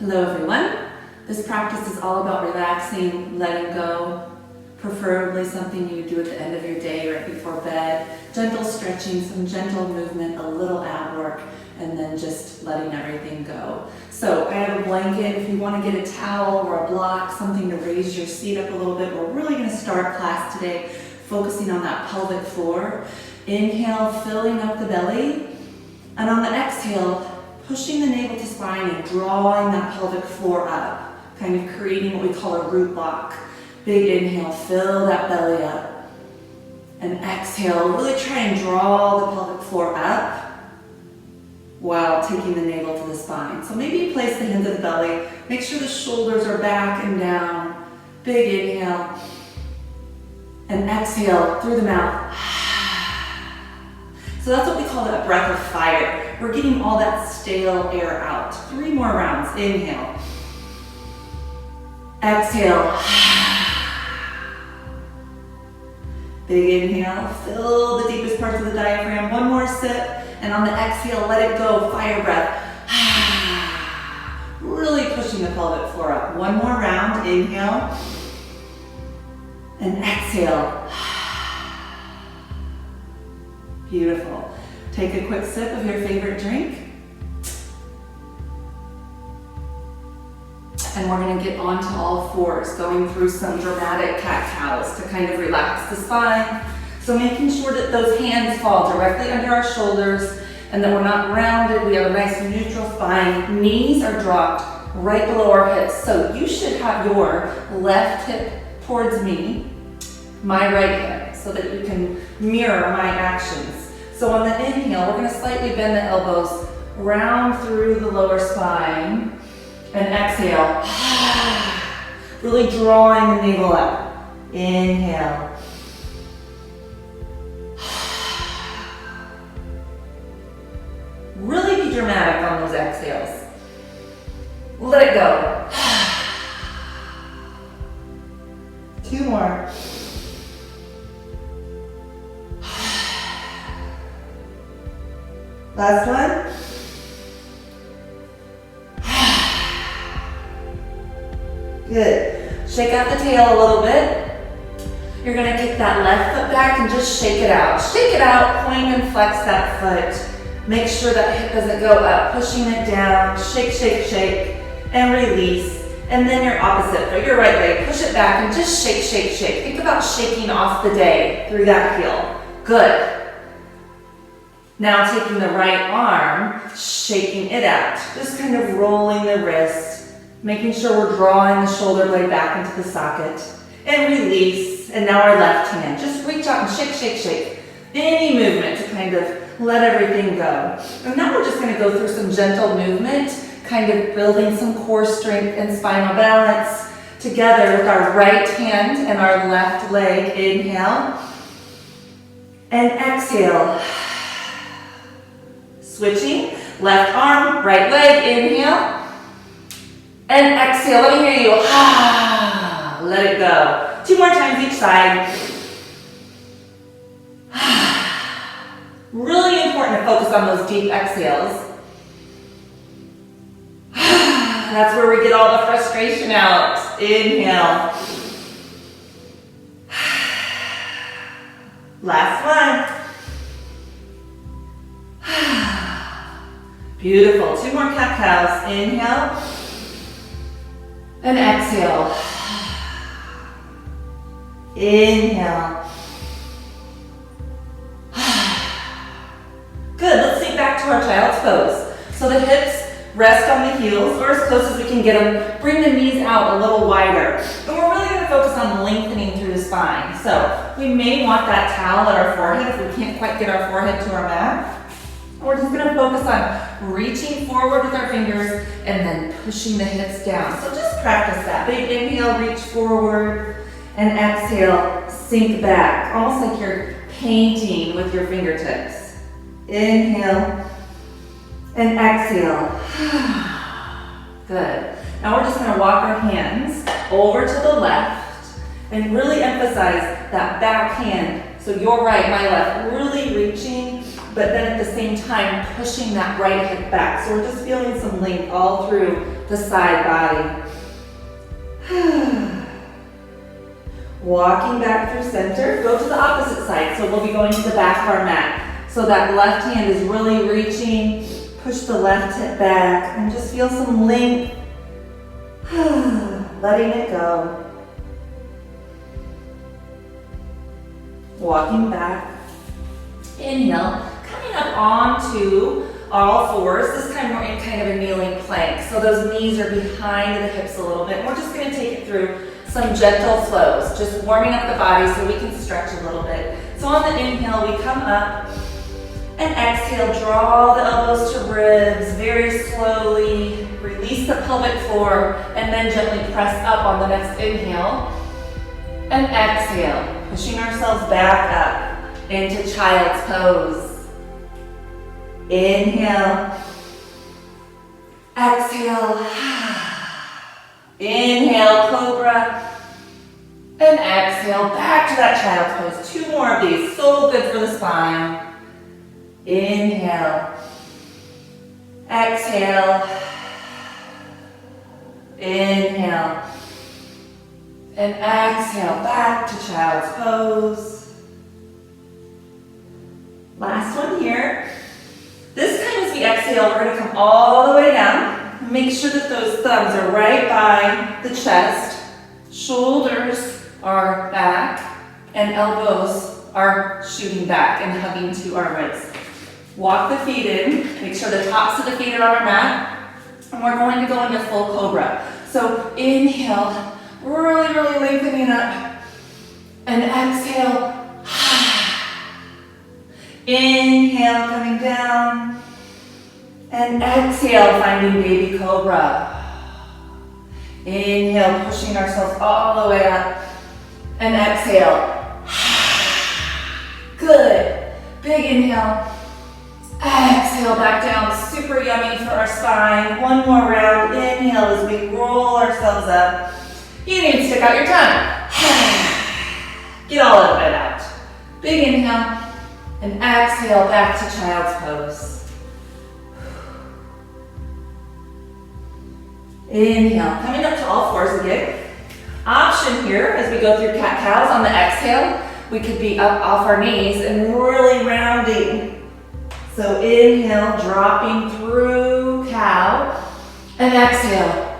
Hello everyone. This practice is all about relaxing, letting go, preferably something you do at the end of your day right before bed. Gentle stretching, some gentle movement, a little ab work, and then just letting everything go. So I have a blanket. If you want to get a towel or a block, something to raise your seat up a little bit. We're really going to start class today focusing on that pelvic floor. Inhale, filling up the belly, and on the exhale, pushing the navel to spine and drawing that pelvic floor up, kind of creating what we call a root block. Big inhale, fill that belly up. And exhale, really try and draw the pelvic floor up while taking the navel to the spine. So maybe you place the hands at the belly, make sure the shoulders are back and down. Big inhale. And exhale through the mouth. So that's what we call a breath of fire. We're getting all that stale air out. 3 more rounds. Inhale. Exhale. Big inhale. Fill the deepest parts of the diaphragm. 1 more sip. And on the exhale, let it go. Fire breath. Really pushing the pelvic floor up. 1 more round. Inhale. And exhale. Beautiful. Take a quick sip of your favorite drink. And we're going to get onto all fours, going through some dramatic cat-cows to kind of relax the spine. So making sure that those hands fall directly under our shoulders and that we're not rounded. We have a nice neutral spine. Knees are dropped right below our hips. So you should have your left hip towards me, my right hip, so that you can mirror my actions. So on the inhale, we're going to slightly bend the elbows, round through the lower spine, and exhale. Really drawing the navel up. Inhale. Really be dramatic on those exhales. Let it go. 2 more. Last one. Good. Shake out the tail a little bit. You're going to kick that left foot back and just shake it out. Shake it out, point and flex that foot. Make sure that hip doesn't go up, pushing it down. Shake, shake, shake, and release. And then your opposite foot, your right leg, push it back and just shake, shake, shake. Think about shaking off the day through that heel. Good. Now taking the right arm, shaking it out. Just kind of rolling the wrist, making sure we're drawing the shoulder blade back into the socket. And release. And now our left hand. Just reach out and shake, shake, shake. Any movement to kind of let everything go. And now we're just going to go through some gentle movement, kind of building some core strength and spinal balance together with our right hand and our left leg. Inhale. And exhale. Switching, left arm, right leg, inhale. And exhale, let me hear you. Let it go. 2 more times each side. Really important to focus on those deep exhales. That's where we get all the frustration out. Inhale. Last one. Beautiful. 2 more cat-cows. Inhale. And exhale. Inhale. Good. Let's sink back to our child's pose. So the hips rest on the heels or as close as we can get them. Bring the knees out a little wider. And we're really going to focus on lengthening through the spine. So we may want that towel at our forehead if we can't quite get our forehead to our mat. We're just going to focus on reaching forward with our fingers and then pushing the hips down. So just practice that. Big inhale, reach forward, and exhale, sink back. Almost like you're painting with your fingertips. Inhale, and exhale. Good. Now we're just going to walk our hands over to the left and really emphasize that back hand. So your right, my left, really reaching, but then at the same time pushing that right hip back. So we're just feeling some length all through the side body. Walking back through center, go to the opposite side. So we'll be going to the back of our mat. So that left hand is really reaching. Push the left hip back and just feel some length. Letting it go. Walking back. Inhale, coming up onto all fours. This time we're in kind of a kneeling plank. So those knees are behind the hips a little bit. We're just going to take it through some gentle flows, just warming up the body so we can stretch a little bit. So on the inhale, we come up and exhale, draw the elbows to ribs very slowly. Release the pelvic floor and then gently press up on the next inhale. And exhale, pushing ourselves back up into child's pose. Inhale. Exhale. Inhale, cobra. And exhale, back to that child's pose. 2 more of these, so good for the spine. Inhale. Exhale. Inhale. And exhale, back to child's pose. Last one here. This time as we exhale, we're going to come all the way down. Make sure that those thumbs are right by the chest. Shoulders are back and elbows are shooting back and hugging to our ribs. Walk the feet in. Make sure the tops of the feet are on our mat. And we're going to go into full cobra. So inhale, really, really lengthening up. And exhale. Inhale, coming down. And exhale, finding baby cobra. Inhale, pushing ourselves all the way up. And exhale. Good. Big inhale. Exhale, back down. Super yummy for our spine. One more round. Inhale as we roll ourselves up. You need to stick out your tongue. Get all of it out. Big inhale. And exhale, back to child's pose. Inhale, coming up to all fours again. Option here as we go through cat-cows on the exhale, we could be up off our knees and really rounding. So inhale, dropping through cow, and exhale.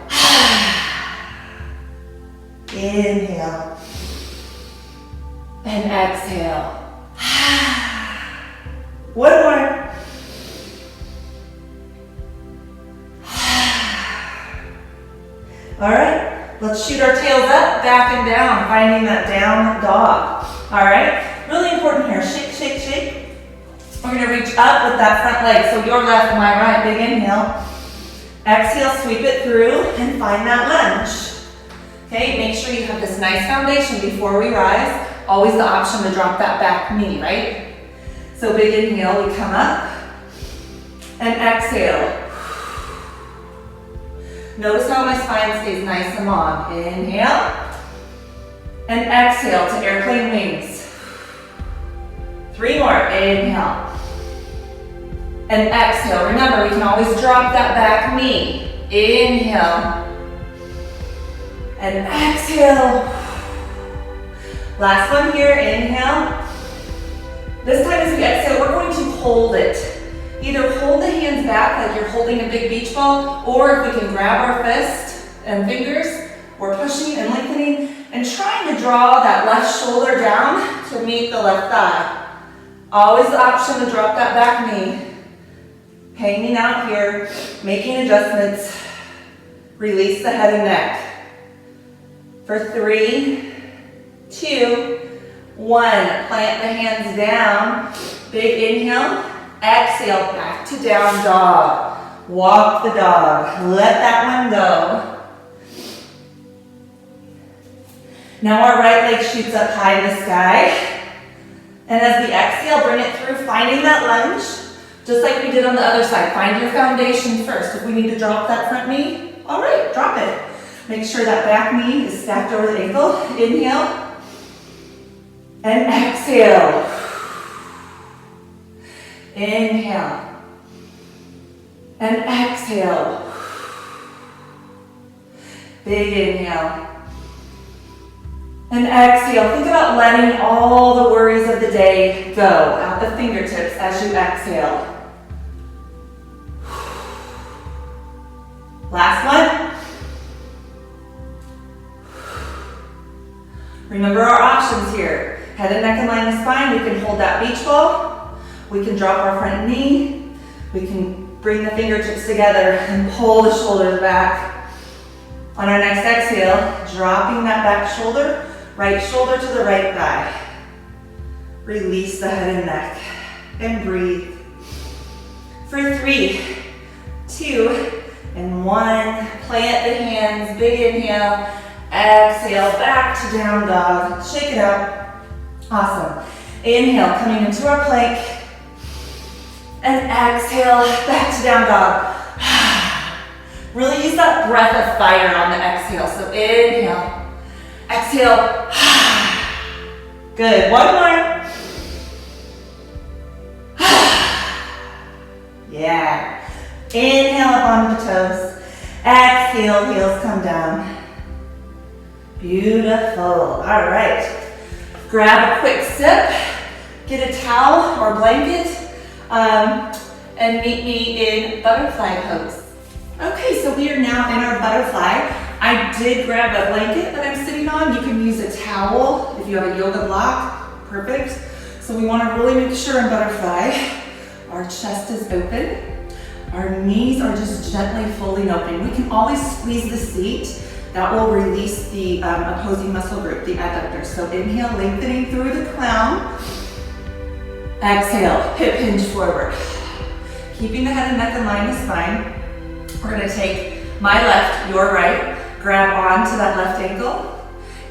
Inhale, and exhale. One more. All right, let's shoot our tails up, back and down, finding that down dog. All right, really important here. Shake, shake, shake. We're gonna reach up with that front leg. So your left, my right, big inhale. Exhale, sweep it through and find that lunge. Okay, make sure you have this nice foundation before we rise. Always the option to drop that back knee, right? So big inhale, we come up and exhale. Notice how my spine stays nice and long. Inhale and exhale to airplane wings. 3 more. Inhale and exhale. Remember, we can always drop that back knee. Inhale and exhale. Last one here. Inhale. This time as we exhale, we're going to hold it. Either hold the hands back like you're holding a big beach ball, or if we can grab our fist and fingers, we're pushing and lengthening and trying to draw that left shoulder down to meet the left thigh. Always the option to drop that back knee. Hanging out here, making adjustments. Release the head and neck. For 3, 2, 1. Plant the hands down. Big inhale. Exhale, back to down dog. Walk the dog. Let that one go. Now our right leg shoots up high in the sky. And as we exhale, bring it through, finding that lunge. Just like we did on the other side. Find your foundation first. If we need to drop that front knee, all right, drop it. Make sure that back knee is stacked over the ankle. Inhale. And exhale. Inhale. And exhale. Big inhale. And exhale. Think about letting all the worries of the day go out the fingertips as you exhale. Last one. Remember our options here. Head and neck and line of spine. We can hold that beach ball. We can drop our front knee. We can bring the fingertips together and pull the shoulders back. On our next exhale, dropping that back shoulder, right shoulder to the right thigh. Release the head and neck and breathe. For 3, 2, and 1. Plant the hands, big inhale. Exhale, back to down dog. Shake it out. Awesome. Inhale, coming into our plank. And exhale, back to down dog. Really use that breath of fire on the exhale. So inhale, exhale. Good, one more. Yeah. Inhale up onto the toes. Exhale, heels come down. Beautiful. All right. Grab a quick sip. Get a towel or blanket. And meet me in butterfly pose. Okay, so we are now in our butterfly. I did grab a blanket that I'm sitting on. You can use a towel if you have a yoga block. Perfect. So we want to really make sure in butterfly our chest is open. Our knees are just gently folding open. We can always squeeze the seat. That will release the opposing muscle group, the adductor. So inhale, lengthening through the crown. Exhale, hip hinge forward. Keeping the head and neck in line with spine. We're gonna take my left, your right, grab onto that left ankle,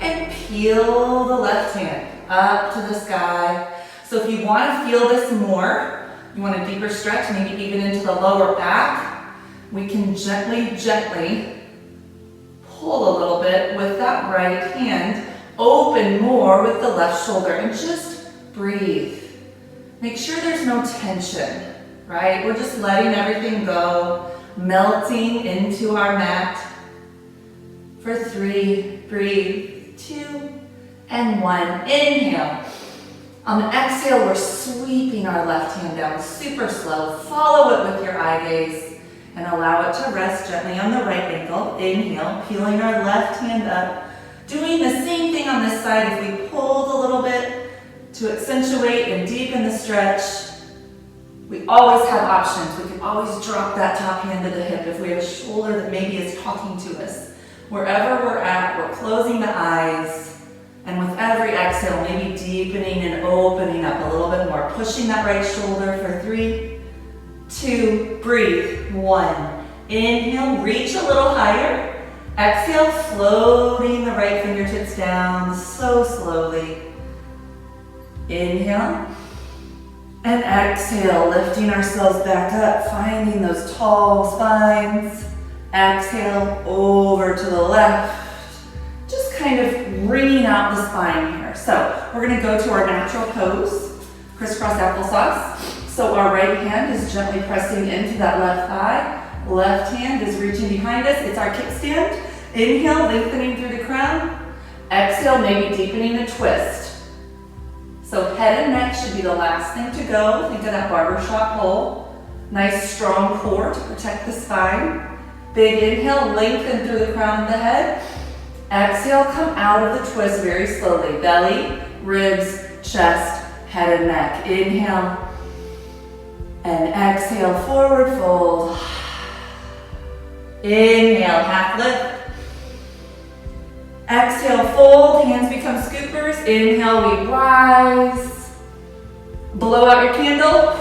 and peel the left hand up to the sky. So if you wanna feel this more, you want a deeper stretch, maybe even into the lower back, we can gently pull a little bit with that right hand, open more with the left shoulder, and just breathe. Make sure there's no tension, right? We're just letting everything go, melting into our mat. For 3, breathe, 2, and 1. Inhale. On the exhale, we're sweeping our left hand down super slow. Follow it with your eye gaze and allow it to rest gently on the right ankle. Inhale, peeling our left hand up. Doing the same thing on this side. If we pulled a little bit to accentuate and deepen the stretch, we always have options. We can always drop that top hand to the hip if we have a shoulder that maybe is talking to us. Wherever we're at, we're closing the eyes, and with every exhale, maybe deepening and opening up a little bit more, pushing that right shoulder for 3, 2, breathe, 1. Inhale, reach a little higher. Exhale, floating the right fingertips down so slowly. Inhale. And exhale, lifting ourselves back up, finding those tall spines. Exhale, over to the left. Just kind of wringing out the spine here. So we're gonna go to our natural pose, crisscross applesauce. So our right hand is gently pressing into that left thigh. Left hand is reaching behind us. It's our kickstand. Inhale, lengthening through the crown. Exhale, maybe deepening the twist. So head and neck should be the last thing to go. Think of that barbershop hole. Nice strong core to protect the spine. Big inhale, lengthen through the crown of the head. Exhale, come out of the twist very slowly. Belly, ribs, chest, head and neck. Inhale. And exhale, forward fold. Inhale, half lift. Exhale, fold, hands become scoopers. Inhale, we rise. Blow out your candle.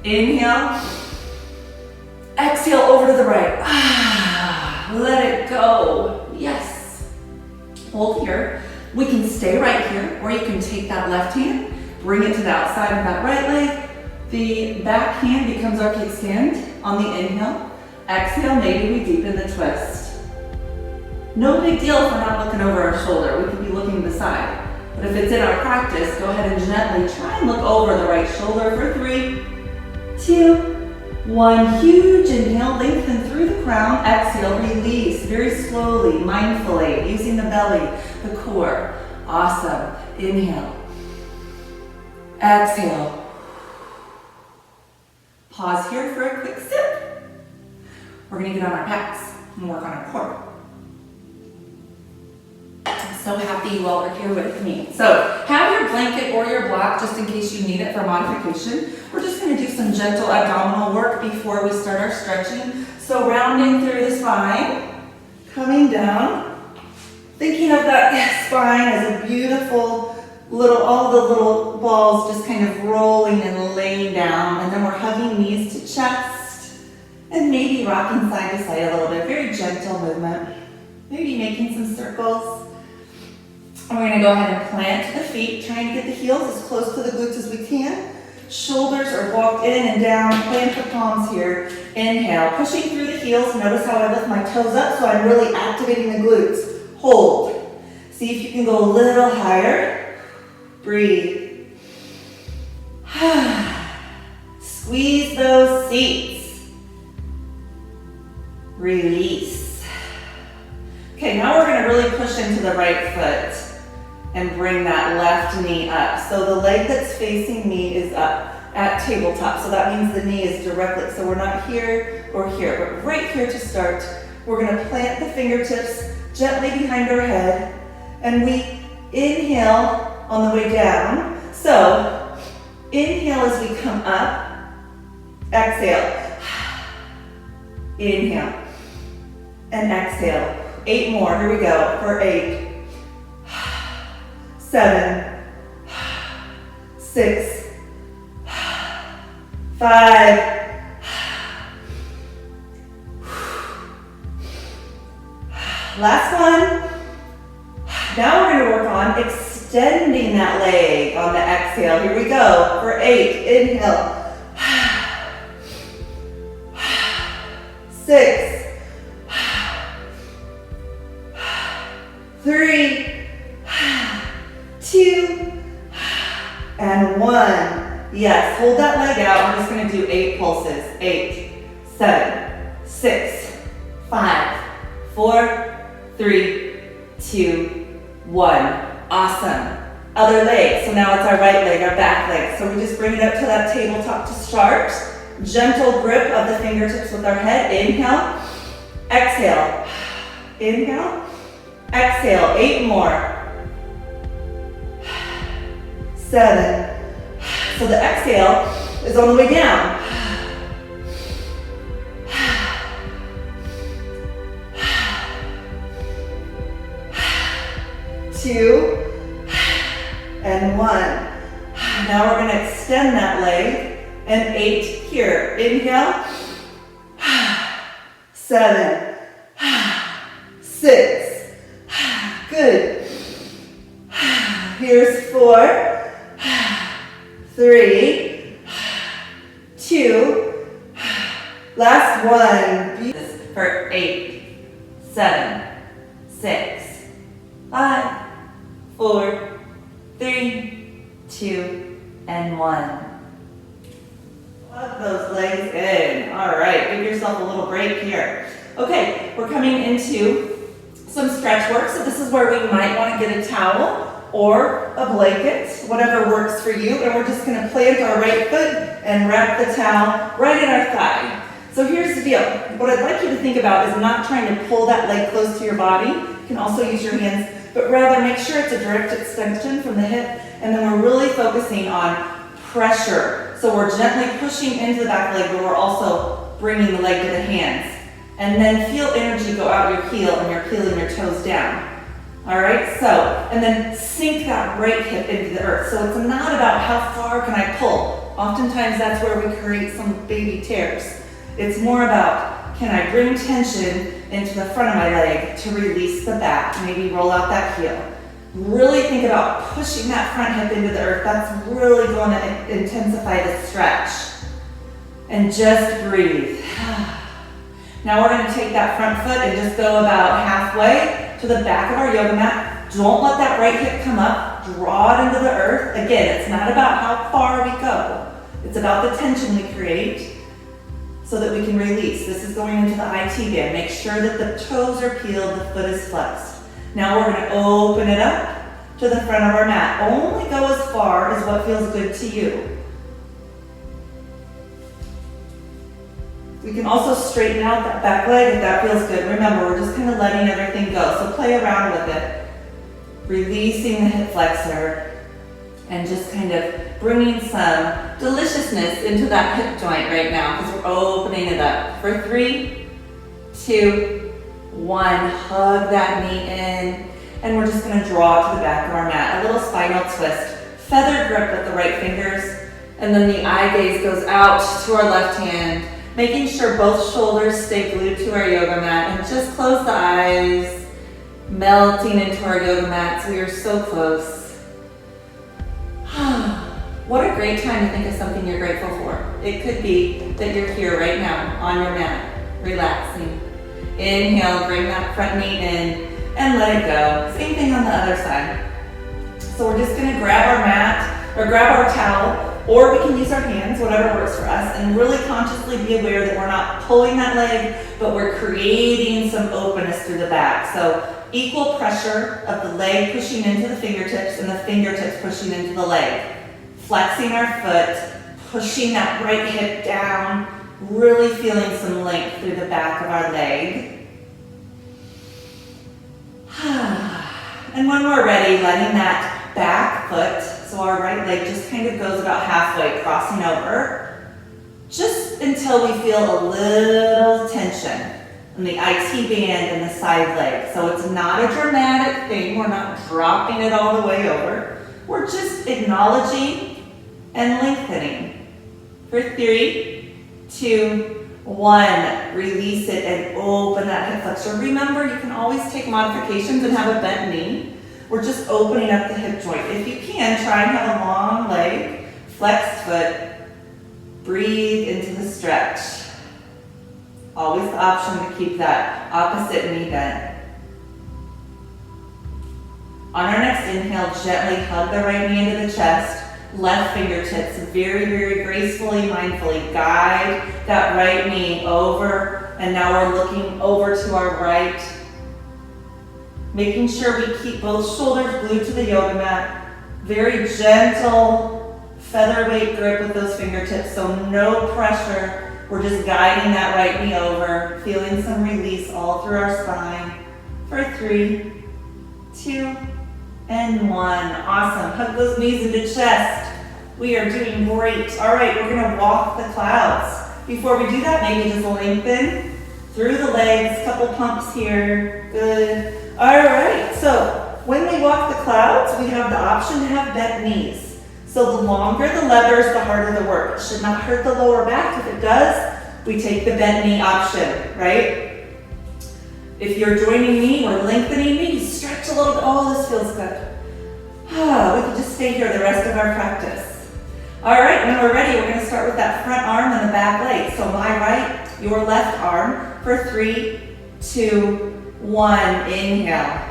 Inhale. Exhale, over to the right. Let it go. Yes. Hold here. We can stay right here, or you can take that left hand, bring it to the outside of that right leg. The back hand becomes our kickstand on the inhale. Exhale, maybe we deepen the twist. No big deal if we're not looking over our shoulder. We could be looking to the side. But if it's in our practice, go ahead and gently try and look over the right shoulder for 3, 2, One huge inhale, lengthen through the crown. Exhale, release very slowly, mindfully, using the belly, the core. Awesome. Inhale. Exhale. Pause here for a quick sip. We're going to get on our pecs and work on our core. I'm so happy you all are here with me. So have your blanket or your block just in case you need it for modification. We're just going to do some gentle abdominal work before we start our stretching. So rounding through the spine, coming down, thinking of that spine as a beautiful little, all the little balls just kind of rolling and laying down. And then we're hugging knees to chest and maybe rocking side to side a little bit. Very gentle movement. Maybe making some circles. And we're going to go ahead and plant the feet, trying to get the heels as close to the glutes as we can. Shoulders are walked in and down. Plant the palms here. Inhale, pushing through the heels. Notice how I lift my toes up, so I'm really activating the glutes. Hold. See if you can go a little higher. Breathe. Squeeze those seats. Release. Okay, now we're going to really push into the right foot and bring that left knee up. So the leg that's facing me is up at tabletop. So that means the knee is directly, so we're not here or here, but right here to start. We're gonna plant the fingertips gently behind our head, and we inhale on the way down. So inhale as we come up, exhale. Inhale and exhale. 8 more, here we go, for 8. 7, 6, 5, last one. Now we're going to work on extending that leg on the exhale. Here we go, for 8, inhale, 6, 3, 2, and 1. Yes, hold that leg out. I'm just going to do 8 pulses. 8, 7, 6, 5, 4, 3, 2, 1. Awesome. Other leg. So now it's our right leg, our back leg. So we just bring it up to that tabletop to start. Gentle grip of the fingertips with our head. Inhale. Exhale. Inhale. Exhale. 8 more. 7. So the exhale is on the way down. 2 and 1. Now we're going to extend that leg, and 8 here. Inhale. 7, 6. Good. Here's 4. 3, 2, last one. For 8, 7, 6, 5, 4, 3, 2, and 1. Plug those legs in. All right, give yourself a little break here. Okay, we're coming into some stretch work. So this is where we might want to get a towel or a blanket, whatever works for you. And we're just gonna plant our right foot and wrap the towel right in our thigh. So here's the deal. What I'd like you to think about is not trying to pull that leg close to your body. You can also use your hands, but rather make sure it's a direct extension from the hip. And then we're really focusing on pressure. So we're gently pushing into the back leg, but we're also bringing the leg to the hands. And then feel energy go out your heel, and you're peeling your toes down. All right, so, and then sink that right hip into the earth. So it's not about how far can I pull. Oftentimes that's where we create some baby tears. It's more about, can I bring tension into the front of my leg to release the back? Maybe roll out that heel. Really think about pushing that front hip into the earth. That's really going to intensify the stretch. And just breathe. Now we're going to take that front foot and just go about halfway to the back of our yoga mat. Don't let that right hip come up. Draw it into the earth. Again, it's not about how far we go. It's about the tension we create. so that we can release. This is going into the IT band. Make sure that the toes are peeled, the foot is flexed. Now we're going to open it up to the front of our mat. Only go as far as what feels good to you. We can also straighten out that back leg if that feels good. Remember, we're just kind of letting everything go. So play around with it. Releasing the hip flexor and just kind of bringing some deliciousness into that hip joint right now because we're opening it up. For 3, 2, 1, hug that knee in, and we're just gonna draw to the back of our mat. A little spinal twist. Feather grip with the right fingers, and then the eye gaze goes out to our left hand, making sure both shoulders stay glued to our yoga mat, and just close the eyes, melting into our yoga mats. We are so close. What a great time to think of something you're grateful for. It could be that you're here right now on your mat, relaxing. Inhale, bring that front knee in and let it go. Same thing on the other side. So we're just gonna grab our mat or grab our towel, or we can use our hands, whatever works for us, and really consciously be aware that we're not pulling that leg, but we're creating some openness through the back. So equal pressure of the leg pushing into the fingertips and the fingertips pushing into the leg. Flexing our foot, pushing that right hip down, really feeling some length through the back of our leg. And when we're ready, letting that back foot, so our right leg just kind of goes about halfway, crossing over, just until we feel a little tension in the IT band and the side leg. So it's not a dramatic thing. We're not dropping it all the way over. We're just acknowledging and lengthening. For 3, 2, 1, release it and open that hip flexor. Remember, you can always take modifications and have a bent knee. We're just opening up the hip joint. If you can, try and have a long leg, flexed foot, breathe into the stretch. Always the option to keep that opposite knee bent. On our next inhale, gently hug the right knee into the chest. Left fingertips, very, very gracefully, mindfully guide that right knee over, and now we're looking over to our right. Making sure we keep both shoulders glued to the yoga mat. Very gentle, featherweight grip with those fingertips, so no pressure. We're just guiding that right knee over, feeling some release all through our spine. For 3, 2, and 1. Awesome. Hug those knees into chest. We are doing great. All right, we're going to walk the clouds. Before we do that, maybe just lengthen through the legs. Couple pumps here. Good. All right, so when we walk the clouds, we have the option to have bent knees. So the longer the levers, the harder the work. It should not hurt the lower back. If it does, we take the bent knee option, right? If you're joining me, we're lengthening knees. Stretch a little bit. Oh, this feels good. We can just stay here the rest of our practice. All right, when we're ready, we're going to start with that front arm and the back leg. So my right, your left arm. For 3, 2, 1. Inhale.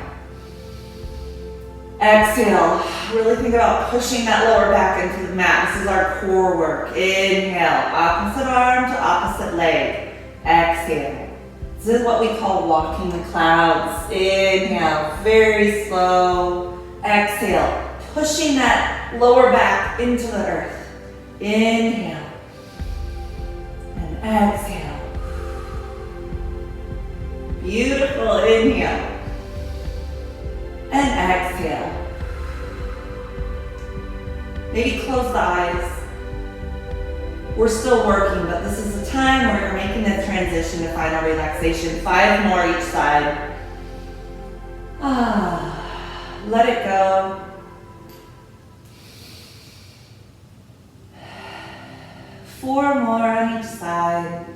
Exhale. Really think about pushing that lower back into the mat. This is our core work. Inhale. Opposite arm to opposite leg. Exhale. This is what we call walking the clouds. Inhale, very slow. Exhale, pushing that lower back into the earth. Inhale. And exhale. Beautiful. Inhale. And exhale. Maybe close the eyes. We're still working, but this is the time where you're making that transition to final relaxation. 5 more each side. Let it go. Four more on each side.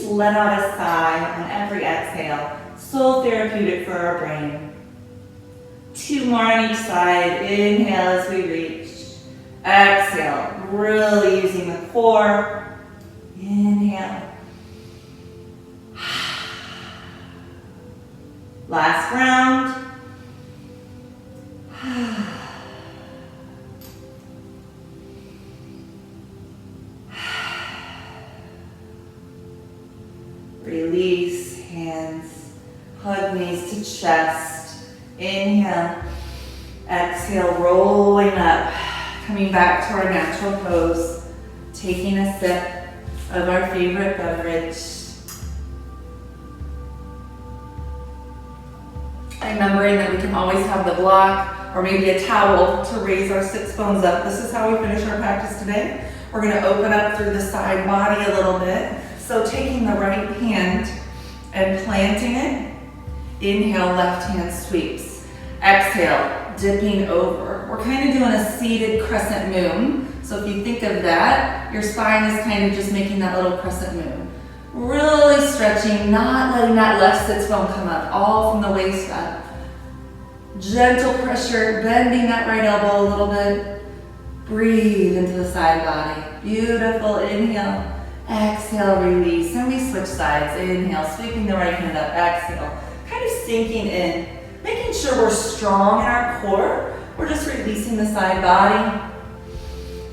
Let out a sigh on every exhale. So therapeutic for our brain. 2 more on each side. Inhale as we reach. Exhale, really using the core. Inhale. Last round. Release, hands, hug knees to chest. Inhale. Exhale, rolling up, coming back to our natural pose, taking a sip of our favorite beverage. Remembering that we can always have the block or maybe a towel to raise our sits bones up. This is how we finish our practice today. We're going to open up through the side body a little bit. So taking the right hand and planting it. Inhale, left hand sweeps. Exhale, dipping over. We're kind of doing a seated crescent moon. So if you think of that, your spine is kind of just making that little crescent moon. Really stretching, not letting that left sits bone come up, all from the waist up. Gentle pressure, bending that right elbow a little bit. Breathe into the side body. Beautiful. Inhale. Exhale, release. And we switch sides. Inhale, sweeping the right hand up. Exhale. Kind of sinking in. Making sure we're strong in our core. We're just releasing the side body.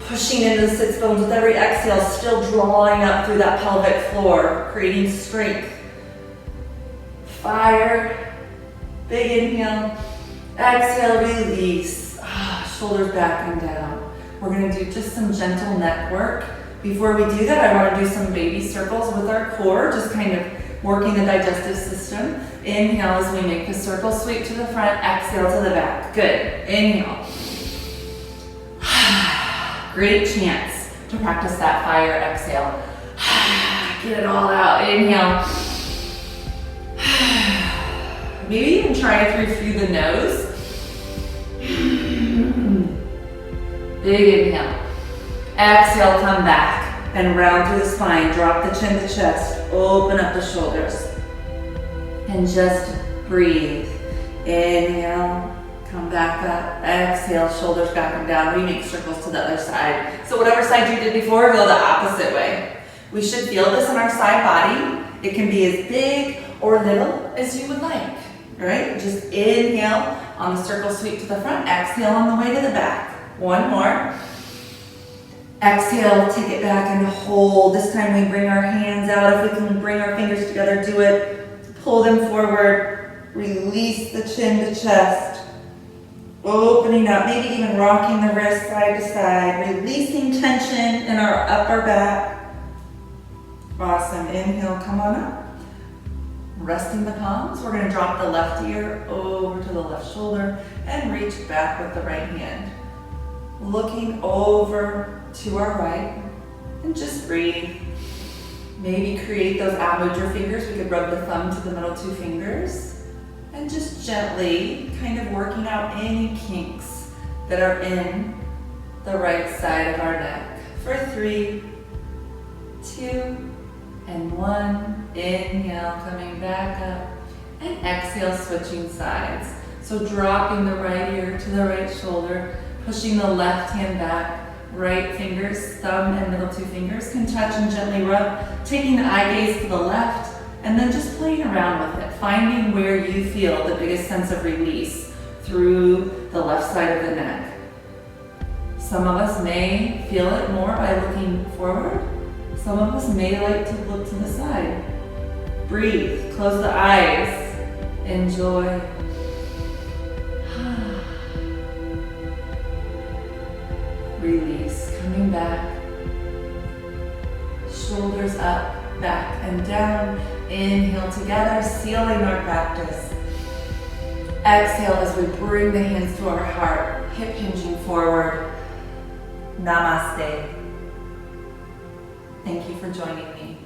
Pushing into the sits bones with every exhale, still drawing up through that pelvic floor, creating strength. Fire. Big inhale. Exhale, release. Shoulders back and down. We're going to do just some gentle neck work. Before we do that, I want to do some baby circles with our core, just kind of working the digestive system. Inhale as we make the circle, sweep to the front, exhale to the back. Good. Inhale. Great chance to practice that fire exhale. Get it all out. Inhale. Maybe even try it through the nose. Big inhale. Exhale, come back and round through the spine. Drop the chin to chest. Open up the shoulders. And just breathe. Inhale. Come back up. Exhale, shoulders back and down. We make circles to the other side. So whatever side you did before, go the opposite way. We should feel this in our side body. It can be as big or little as you would like. Right? Just inhale on the circle sweep to the front. Exhale on the way to the back. One more. Exhale, take it back and hold. This time we bring our hands out. If we can bring our fingers together, do it. Pull them forward. Release the chin to chest. Opening up, maybe even rocking the wrist side to side. Releasing tension in our upper back. Awesome. Inhale, come on up. Resting the palms. We're going to drop the left ear over to the left shoulder and reach back with the right hand. Looking over to our right and just breathe. Maybe create those ab mudra fingers. We could rub the thumb to the middle two fingers and just gently kind of working out any kinks that are in the right side of our neck. For 3, 2, and 1. Inhale, coming back up, and exhale, switching sides. So dropping the right ear to the right shoulder, pushing the left hand back, right fingers, thumb and middle two fingers can touch and gently rub, taking the eye gaze to the left, and then just playing around with it, finding where you feel the biggest sense of release through the left side of the neck. Some of us may feel it more by looking forward. Some of us may like to look to the side. Breathe, close the eyes, enjoy. Release, coming back. Shoulders up, back and down. Inhale together, sealing our practice. Exhale as we bring the hands to our heart, hip hinging forward. Namaste. Thank you for joining me.